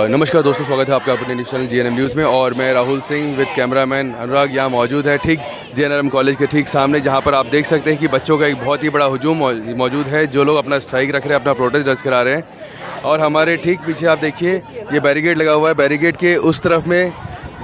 नमस्कार दोस्तों, स्वागत है आपका अपने न्यूज़ चैनल जीएनएम न्यूज़ में। और मैं राहुल सिंह विद कैमरामैन अनुराग यहाँ मौजूद है ठीक जीएनआरएम कॉलेज के ठीक सामने, जहाँ पर आप देख सकते हैं कि बच्चों का एक बहुत ही बड़ा हुजूम मौजूद है। जो लोग अपना स्ट्राइक रख रहे हैं, अपना प्रोटेस्ट दर्ज करा रहे हैं। और हमारे ठीक पीछे आप देखिए ये बैरिकेड लगा हुआ है। बैरिकेड के उस तरफ में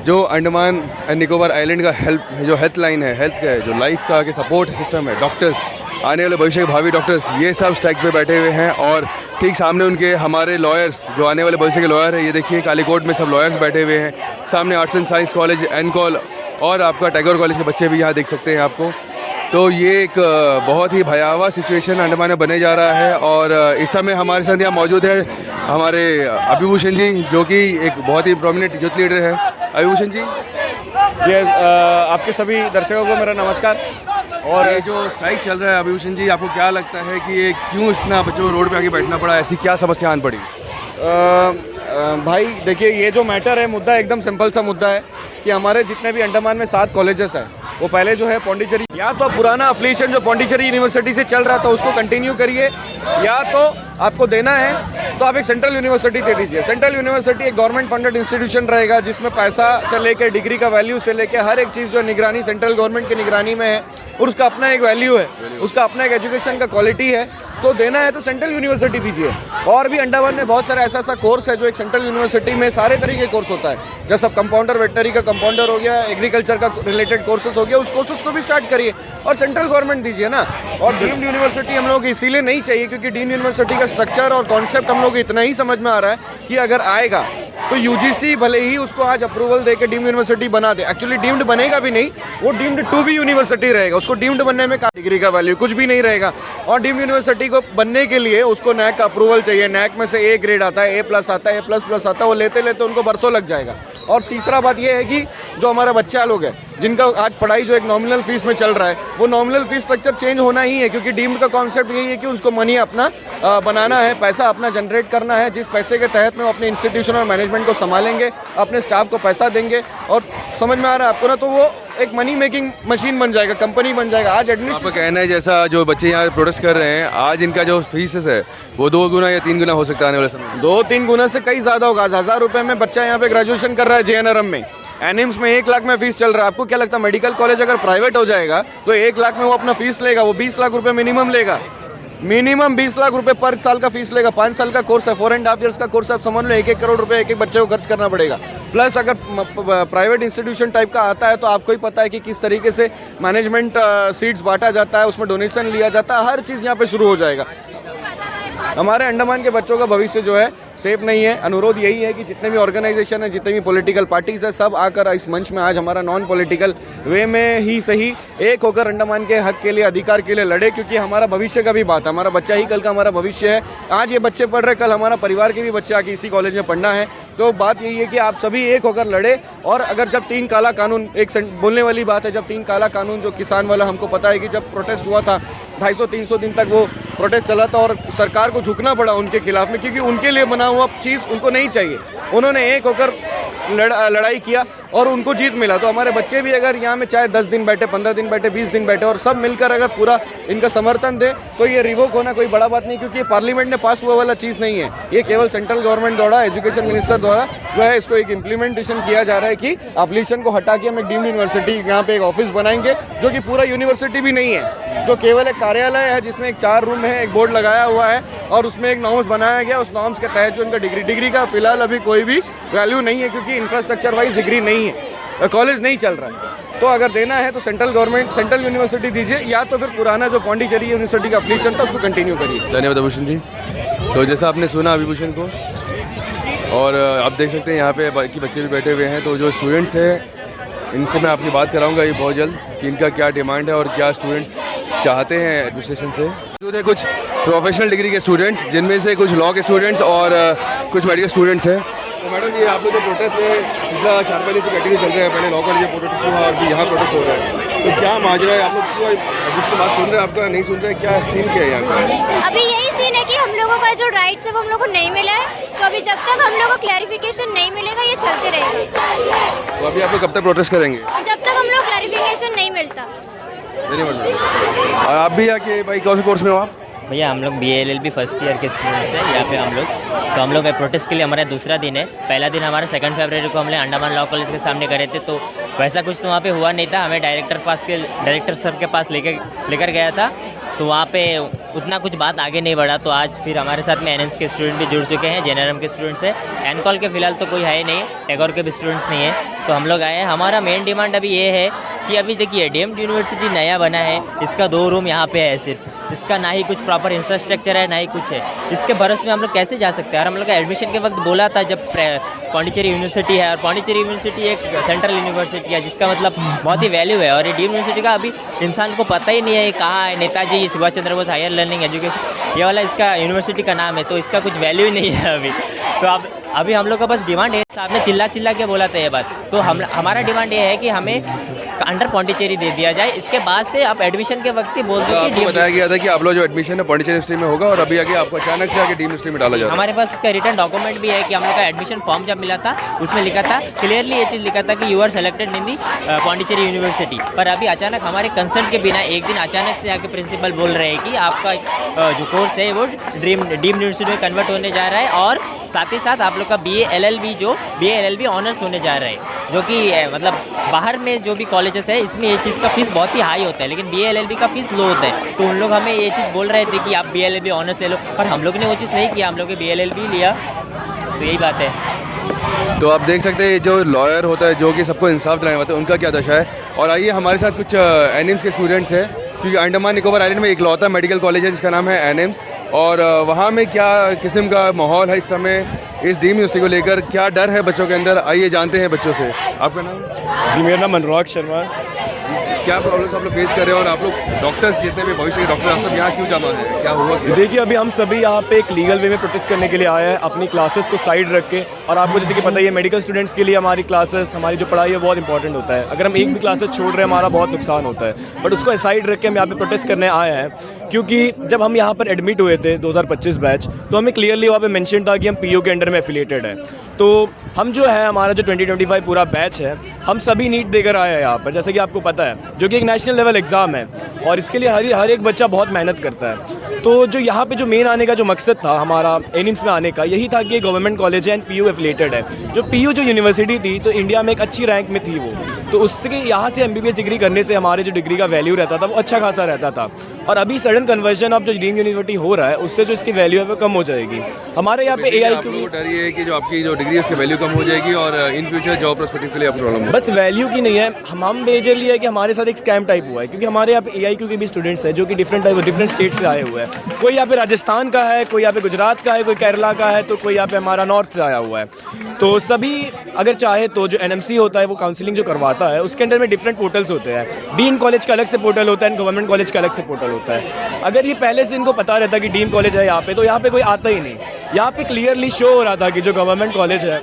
जो अंडमान एंड निकोबार आइलैंड का हेल्थ लाइन है, हेल्थ का जो लाइफ का सपोर्ट सिस्टम है, डॉक्टर्स, आने वाले भविष्य के भावी डॉक्टर्स, ये सब स्ट्राइक पे बैठे हुए हैं। और ठीक सामने उनके हमारे लॉयर्स, जो आने वाले भविष्य के लॉयर हैं, ये देखिए कालीकोट में सब लॉयर्स बैठे हुए हैं। सामने आर्ट्स एंड साइंस कॉलेज, एनकॉल और आपका टैगोर कॉलेज के बच्चे भी यहाँ देख सकते हैं आपको। तो ये एक बहुत ही भयावह सिचुएशन अंडमान में बने जा रहा है। और इस समय हमारे साथ यहाँ मौजूद है हमारे अभिभूषण जी, जो कि एक बहुत ही प्रोमिनेंट यूथ लीडर है। अभिभूषण जी, आपके सभी दर्शकों को मेरा नमस्कार। और ये जो स्ट्राइक चल रहा है अभिभूषण जी, आपको क्या लगता है कि ये क्यों इतना बच्चों को रोड पे आके बैठना पड़ा? ऐसी क्या समस्या आन पड़ी? भाई देखिए, ये जो मैटर है, मुद्दा एकदम सिंपल सा मुद्दा है कि हमारे जितने भी अंडमान में 7 कॉलेजेस हैं, वो पहले जो है पौंडीचेरी, या तो पुराना अफिलिएशन जो पौंडीचेरी यूनिवर्सिटी से चल रहा था उसको कंटिन्यू करिए, या तो आपको देना है तो आप एक सेंट्रल यूनिवर्सिटी दे दीजिए। सेंट्रल यूनिवर्सिटी एक गवर्नमेंट फंडेड इंस्टीट्यूशन रहेगा, जिसमें पैसा से लेकर डिग्री का वैल्यू से लेकर हर एक चीज़ जो निगरानी सेंट्रल गवर्नमेंट की निगरानी में है, और उसका अपना एक वैल्यू है, उसका अपना एक एजुकेशन का क्वालिटी है। तो देना है तो सेंट्रल यूनिवर्सिटी दीजिए। और भी अंडमान में बहुत सारा ऐसा कोर्स है जो एक सेंट्रल यूनिवर्सिटी में सारे तरीके के कोर्स होता है। जैसे अब कंपाउंडर, वेटनरी का कंपाउंडर हो गया, एग्रीकल्चर का रिलेटेड कोर्सेज हो गया, उस कोर्सेज को भी स्टार्ट करिए और सेंट्रल गवर्नमेंट दीजिए ना। और डीम्ड यूनिवर्सिटी हम लोग इसीलिए नहीं चाहिए क्योंकि डीम्ड यूनिवर्सिटी का स्ट्रक्चर और कॉन्सेप्ट हम लोग इतना ही समझ में आ रहा है कि अगर आएगा तो यूजीसी भले ही उसको आज अप्रूवल देके डीम्ड यूनिवर्सिटी बना दे, एक्चुअली डीम्ड बनेगा भी नहीं, वो डीम्ड टू बी यूनिवर्सिटी रहेगा। उसको डीम्ड बनने में डिग्री का वैल्यू कुछ भी नहीं रहेगा। और डीम्ड यूनिवर्सिटी को बनने के लिए उसको नैक का अप्रूवल चाहिए। नैक में से ए ग्रेड आता है, A+ आता है, A++ आता है, वो लेते लेते उनको बरसों लग जाएगा। और तीसरा बात ये है कि जो हमारा बच्चा लोग है, जिनका आज पढ़ाई जो एक नॉमिनल फीस में चल रहा है, वो नॉमिनल फीस स्ट्रक्चर चेंज होना ही है, क्योंकि डीम्ड का कॉन्सेप्ट यही है कि उसको मनी अपना बनाना है, पैसा अपना जनरेट करना है, जिस पैसे के तहत में वो अपने इंस्टीट्यूशन और मैनेजमेंट को संभालेंगे, अपने स्टाफ को पैसा देंगे। और समझ में आ रहा है आपको ना, तो वो एक मनी मेकिंग मशीन बन जाएगा, कंपनी बन जाएगा। आज एडमिनिस्ट्रेशन, आपका कहना है जैसा जो बच्चे यहाँ प्रोटेस्ट कर रहे हैं, आज इनका जो फीस है वो 2 गुना या 3 गुना हो सकता है आने वाले समय? 2-3 गुना से कई ज़्यादा होगा। 1000 रुपये में बच्चा यहाँ पे ग्रेजुएशन कर रहा है जीएनआरएम में। एनिम्स में 1 लाख में फीस चल रहा है। आपको क्या लगता है मेडिकल कॉलेज अगर प्राइवेट हो जाएगा तो 1 लाख में वो अपना फीस लेगा? वो 20 लाख रुपए मिनिमम लेगा। मिनिमम 20 लाख रुपए पर साल का फीस लेगा। 5 साल का कोर्स है, 4.5 ईयर्स का कोर्स है। आप समझ लो 1-1 करोड़ रुपए एक बच्चे को खर्च करना पड़ेगा। प्लस अगर प्राइवेट इंस्टीट्यूशन टाइप का आता है तो आपको ही पता है कि किस तरीके से मैनेजमेंट सीट्स बांटा जाता है, उसमें डोनेशन लिया जाता है, हर चीज़ यहाँ पे शुरू हो जाएगा। हमारे अंडमान के बच्चों का भविष्य जो है सेफ नहीं है। अनुरोध यही है कि जितने भी ऑर्गेनाइजेशन है, जितने भी पॉलिटिकल पार्टीज है, सब आकर इस मंच में आज हमारा नॉन पॉलिटिकल वे में ही सही एक होकर अंडमान के हक के लिए, अधिकार के लिए लड़े, क्योंकि हमारा भविष्य का भी बात है। हमारा बच्चा ही कल का हमारा भविष्य है। आज ये बच्चे पढ़ रहे, कल हमारा परिवार के भी बच्चे आके इसी कॉलेज में पढ़ना है। तो बात यही है कि आप सभी एक होकर लड़े। और अगर जब 3 काला कानून, एक बोलने वाली बात है, जब 3 काला कानून जो किसान वाला, हमको पता है कि जब प्रोटेस्ट हुआ था 250-300 दिन तक वो प्रोटेस्ट चला था और सरकार को झुकना पड़ा उनके खिलाफ में, क्योंकि उनके लिए बना हुआ चीज़ उनको नहीं चाहिए। उन्होंने एक होकर लड़ाई किया और उनको जीत मिला। तो हमारे बच्चे भी अगर यहाँ में चाहे 10 दिन बैठे, 15 दिन बैठे, 20 दिन बैठे और सब मिलकर अगर पूरा इनका समर्थन दे तो ये रिवोक होना कोई बड़ा बात नहीं, क्योंकि ये पार्लियामेंट में पास हुआ वाला चीज़ नहीं है। ये केवल सेंट्रल गवर्नमेंट द्वारा, एजुकेशन मिनिस्टर द्वारा जो है इसको एक इम्प्लीमेंटेशन किया जा रहा है कि अफिलिएशन को हटा के हम एक डीम्ड यूनिवर्सिटी यहाँ पे एक ऑफिस बनाएंगे, जो कि पूरा यूनिवर्सिटी भी नहीं है, जो केवल एक कार्यालय है जिसमें एक 4 रूम है, एक बोर्ड लगाया हुआ है और उसमें एक नॉर्म्स बनाया गया। उस नॉर्म्स के तहत जो इनका डिग्री का फिलहाल अभी कोई भी वैल्यू नहीं है, क्योंकि इंफ्रास्ट्रक्चर वाइज डिग्री नहीं है, कॉलेज नहीं चल रहा है। तो अगर देना है तो सेंट्रल गवर्नमेंट, सेंट्रल यूनिवर्सिटी दीजिए, या तो फिर पुराना जो पौंडीचेरी यूनिवर्सिटी का अफिलिएशन था उसको कंटिन्यू करिए। धन्यवाद अभिभूषण जी। तो जैसा आपने सुना अभिभूषण को, और आप देख सकते हैं यहाँ पे बाकी बच्चे भी बैठे हुए हैं। तो जो स्टूडेंट्स हैं इनसे मैं आपकी बात कराऊंगा ये बहुत जल्द कि इनका क्या डिमांड है और क्या स्टूडेंट्स चाहते हैं एडमिनिस्ट्रेशन से। जो कुछ प्रोफेशनल डिग्री के स्टूडेंट्स, जिनमें से कुछ लॉ के स्टूडेंट्स और कुछ मेडिकल स्टूडेंट्स हैं। तो मैडम ये आप लोग जो प्रोटेस्ट है पिछला 4 महीने से कंटिन्यू चल रहा है, पहले लॉ कॉलेज प्रोटेस्ट हुआ और यहाँ प्रोटेस्ट हो रहा है, तो क्या माजरा है? आप लोग क्यों जिसकी बात सुन रहे हैं, आपका नहीं सुन रहे हैं? क्या सीन क्या है यहाँ का? अभी यही सीन है कि हम लोगों का जो राइट्स है वो हम लोग को नहीं मिला है। तो अभी जब तक हम लोग को क्लैरिफिकेशन नहीं मिलेगा ये चलते रहेगा। तो अभी आप लोग कब तक प्रोटेस्ट करेंगे? जब तक हम लोग क्लैरिफिकेशन नहीं मिलता। और आप भी आके भाई कौन से कोर्स में हो आप? भैया हम लोग BA-LLB फर्स्ट ईयर के स्टूडेंट्स हैं यहाँ पे हम लोग। तो हम लोग प्रोटेस्ट के लिए हमारा दूसरा दिन है। पहला दिन हमारा 2 फरवरी को हमने अंडमान लॉ कॉलेज के सामने करे थे, तो वैसा कुछ तो वहाँ पे हुआ नहीं था। हमें डायरेक्टर सर के पास लेकर गया था, तो वहाँ पे उतना कुछ बात आगे नहीं बढ़ा। तो आज फिर हमारे साथ में NMS के स्टूडेंट भी जुड़ चुके हैं, JNRM के स्टूडेंट्स हैं। एनकॉल के फ़िलहाल तो कोई है ही नहीं, टैगोर के भी स्टूडेंट्स नहीं है, तो हम लोग आए हैं। हमारा मेन डिमांड अभी ये है कि अभी देखिए डीम्ड यूनिवर्सिटी नया बना है, इसका 2 रूम यहाँ पे है सिर्फ, इसका ना ही कुछ प्रॉपर इंफ्रास्ट्रक्चर है ना ही कुछ है। इसके भरोसे में हम लोग कैसे जा सकते हैं? और हम लोग का एडमिशन के वक्त बोला था जब पौंडीचेरी यूनिवर्सिटी है, और पौंडीचेरी यूनिवर्सिटी एक सेंट्रल यूनिवर्सिटी है जिसका मतलब बहुत ही वैल्यू है, और ये डीम्ड यूनिवर्सिटी का अभी इंसान को पता ही नहीं है ये कहाँ है। Netaji Subhash Chandra Bose higher learning education ये वाला इसका यूनिवर्सिटी का नाम है, तो इसका कुछ वैल्यू ही नहीं है अभी। तो अब अभी हम लोग का बस डिमांड है, साहब ने चिल्ला के बोला था ये बात, तो हमारा डिमांड ये है कि हमें अंडर पौंडीचेरी दे दिया जाए। इसके बाद से आप एडमिशन के वक्त ही बोल दो कि बताया गया था कि आप लोग जो एडमिशन है पौंडीचेरी यूनिवर्सिटी में होगा, और अभी आगे आपको अचानक से आगे डीम्ड यूनिवर्सिटी में डाला जाता है। हमारे पास इसका रिटर्न डॉक्यूमेंट भी है कि हम लोग का एडमिशन फॉर्म जब मिला था उसमें लिखा था क्लियरली, ये चीज़ लिखा था कि you are selected in the Pondicherry university. पर अभी अचानक हमारे कंसर्ट के बिना एक दिन अचानक से आके प्रिंसिपल बोल रहे हैं कि आपका जो कोर्स है वो डीम्ड यूनिवर्सिटी में कन्वर्ट होने जा रहा है, और साथ ही साथ आप लोग का BA-LLB ऑनर्स होने जा रहा है, जो कि मतलब बाहर में जो भी कॉलेजेस है इसमें ये चीज़ का फीस बहुत ही हाई होता है, लेकिन BA-LLB का फीस लो होता है। तो उन लोग हमें ये चीज़ बोल रहे थे कि आप BA-LLB ऑनर्स ले लो, पर हम लोग ने वो चीज़ नहीं किया, हम लोग ने BA-LLB लिया। तो यही बात है। तो आप देख सकते हैं जो लॉयर होता है जो कि सबको इंसाफ दिलाने वाला है, उनका क्या दशा है। और आइए हमारे साथ कुछ NIMS के स्टूडेंट्स हैं, क्योंकि अंडमान निकोबार आइलैंड में एक लौता मेडिकल कॉलेज है जिसका नाम है NIMS, और वहाँ में क्या किस्म का माहौल है इस समय इस डीम्ड यूनिवर्सिटी को लेकर, क्या डर है बच्चों के अंदर, आइए जानते हैं बच्चों से। आपका नाम? जी मेरा नाम अनुराग शर्मा। क्या प्रॉब्लम्स आप लोग फेस कर रहे हो, और आप लोग डॉक्टर्स जितने भी भविष्य के डॉक्टर आप सब यहाँ क्यों जमा हैं, क्या हुआ? देखिए अभी हम सभी यहाँ पे एक लीगल वे में प्रोटेस्ट करने के लिए आए हैं, अपनी क्लासेस को साइड रख के। और आपको जैसे कि पता ही है मेडिकल स्टूडेंट्स के लिए हमारी क्लासेस, हमारी जो पढ़ाई है बहुत इंपॉर्टेंट होता है। अगर हम एक भी क्लासेस छोड़ रहे हैं हमारा बहुत नुकसान होता है, बट उसको साइड रख के हम यहाँ पे प्रोटेस्ट करने आए हैं। क्योंकि जब हम यहाँ पर एडमिट हुए थे 2025 बैच, तो हमें क्लियरली वहाँ पे मेंशन था कि हम PU के अंडर में एफिलिएटेड है। तो हम जो है हमारा जो 2025 पूरा बैच है, हम सभी नीट देकर आए हैं यहाँ पर, जैसे कि आपको पता है, जो कि एक नेशनल लेवल एग्ज़ाम है, और इसके लिए हर एक बच्चा बहुत मेहनत करता है। तो जो यहाँ पे जो मेन आने का जो मकसद था हमारा NIMS में आने का, यही था कि ये गवर्नमेंट कॉलेज है एंड PU एफिलिएटेड है। जो PU जो यूनिवर्सिटी थी तो इंडिया में एक अच्छी रैंक में थी वो, तो उससे यहाँ से MBBS डिग्री करने से हमारे जो डिग्री का वैल्यू रहता था वो अच्छा खासा रहता था। और अभी सडन कन्वर्जन ऑफ जो डीम्ड यूनिवर्सिटी हो रहा है उससे जो इसकी वैल्यू है वो कम हो जाएगी। हमारे यहाँ पे AIQ डर ये है कि जो आपकी जो डिग्री है उसकी वैल्यू कम हो जाएगी, और इन फ्यूचर जॉब प्रोस्पेक्टिव के लिए आपको प्रॉब्लम। बस वैल्यू की नहीं है, हम मेजरली है कि हमारे साथ एक स्कैम टाइप हुआ है, क्योंकि हमारे यहाँ पे AIQ के भी स्टूडेंट्स हैं जो कि डिफरेंट स्टेट से आए हुए हैं। कोई यहाँ पे राजस्थान का है, कोई यहाँ पे गुजरात का है, कोई केरला का है, तो कोई यहाँ पे हमारा नॉर्थ से आया हुआ है। तो सभी अगर चाहे तो जो NMC होता है वो काउंसलिंग जो करवाता है उसके अंदर में डिफरेंट पोर्टल्स होते हैं। डीम्ड कॉलेज का अलग से पोर्टल होता है, गवर्नमेंट कॉलेज का अलग से पोर्टल होता है। अगर ये पहले से इनको पता रहता कि डीम्ड कॉलेज है यहाँ पे, तो यहाँ पे कोई आता ही नहीं। यहाँ पे क्लियरली शो हो रहा था कि जो गवर्नमेंट कॉलेज है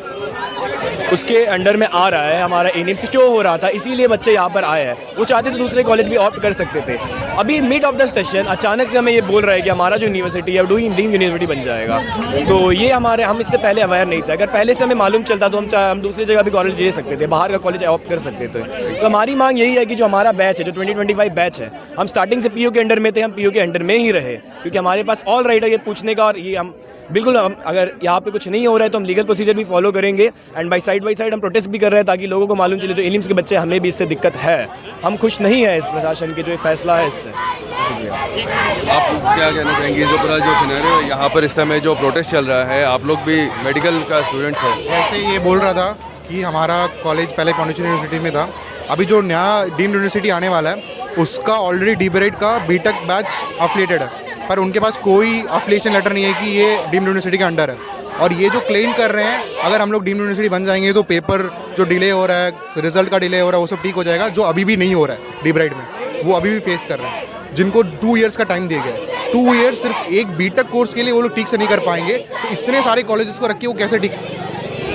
उसके अंडर में आ रहा है, हमारा NIMS शो हो रहा था, इसीलिए बच्चे यहाँ पर आए हैं। वो चाहते थे दूसरे कॉलेज भी ऑप्ट कर सकते थे। अभी मिड ऑफ द सेशन अचानक से हमें ये बोल रहा है कि हमारा जो यूनिवर्सिटी है डीम्ड यूनिवर्सिटी बन जाएगा। तो ये हम इससे पहले अवेयर नहीं थे। अगर पहले से हमें मालूम चलता तो हम दूसरी जगह भी कॉलेज ले सकते थे, बाहर का कॉलेज ऑप्ट कर सकते थे। तो हमारी मांग यही है कि जो हमारा बैच है, जो 2025 बैच है, हम स्टार्टिंग से PU के अंडर में थे, हम PU के अंडर में ही रहे, क्योंकि हमारे पास ऑल राइट है ये पूछने का। और ये हम बिल्कुल अगर यहाँ पे कुछ नहीं हो रहा है तो हम लीगल प्रोसीजर भी फॉलो करेंगे, एंड बाई साइड हम प्रोटेस्ट भी कर रहे हैं ताकि लोगों को मालूम चले जो NIMS के बच्चे, हमें भी इससे दिक्कत है, हम खुश नहीं है इस प्रशासन के जो फैसला है इससे। आप क्या कहना चाहेंगे जो पूरा जो सिनेरियो यहाँ पर इस समय जो प्रोटेस्ट चल रहा है, आप लोग भी मेडिकल का स्टूडेंट्स हैं? ऐसे ये बोल रहा था कि हमारा कॉलेज पहले पौंडीचेरी यूनिवर्सिटी में था, अभी जो नया डीम्ड यूनिवर्सिटी आने वाला है उसका ऑलरेडी DBRED का B.Tech बैच अफिलिएटेड है, पर उनके पास कोई अफिलिएशन लेटर नहीं है कि ये डीम्ड यूनिवर्सिटी के अंडर है। और ये जो क्लेम कर रहे हैं अगर हम लोग डीम्ड यूनिवर्सिटी बन जाएंगे तो पेपर जो डिले हो रहा है, रिजल्ट का डिले हो रहा है, वो सब ठीक हो जाएगा, जो अभी भी नहीं हो रहा है DBRED में, वो अभी भी फेस कर रहे हैं। जिनको 2 इयर्स का टाइम दिया गया है, 2 इयर्स सिर्फ एक B.Tech कोर्स के लिए वो लोग ठीक से नहीं कर पाएंगे, तो इतने सारे कॉलेजेस को रख के वो कैसे ठीक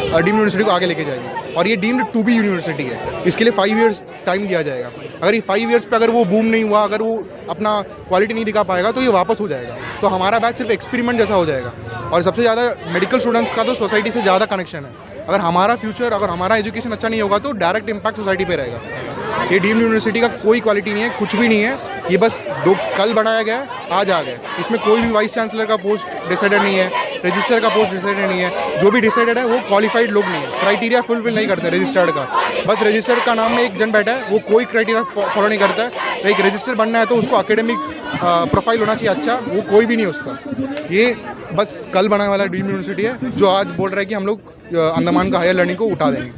डीम्ड यूनिवर्सिटी को आगे लेके जाएंगे। और ये डीम्ड टू बी यूनिवर्सिटी है, इसके लिए 5 इयर्स टाइम दिया जाएगा। अगर ये 5 इयर्स पे अगर वो बूम नहीं हुआ, अगर वो अपना क्वालिटी नहीं दिखा पाएगा तो ये वापस हो जाएगा। तो हमारा बैच सिर्फ एक्सपेरिमेंट जैसा हो जाएगा। और सबसे ज़्यादा मेडिकल स्टूडेंट्स का तो सोसाइटी से ज़्यादा कनेक्शन है। अगर हमारा फ्यूचर, अगर हमारा एजुकेशन अच्छा नहीं होगा तो डायरेक्ट इम्पैक्ट सोसाइटी पे रहेगा। ये डीम्ड यूनिवर्सिटी का कोई क्वालिटी नहीं है, कुछ भी नहीं है। ये बस कल बढ़ाया गया, आज आ गया। इसमें कोई भी वाइस चांसलर का पोस्ट डिसाइडेड नहीं है, रजिस्ट्रार का पोस्ट डिसाइडेड नहीं है। जो भी डिसाइडेड है वो क्वालिफाइड लोग नहीं है, क्राइटेरिया फुलफिल नहीं करते रजिस्टर्ड का। बस रजिस्टर्ड का नाम में एक जन बैठा है, वो कोई क्राइटेरिया फॉलो नहीं करता है। एक रजिस्टर बनना है तो उसको अकेडमिक प्रोफाइल होना चाहिए अच्छा, वो कोई भी नहीं उसका। ये बस कल बनाने वाला डीम्ड यूनिवर्सिटी है जो आज बोल रहा है कि हम लोग अंडमान का हायर लर्निंग को उठा देंगे,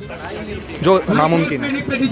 जो नामुमकिन है।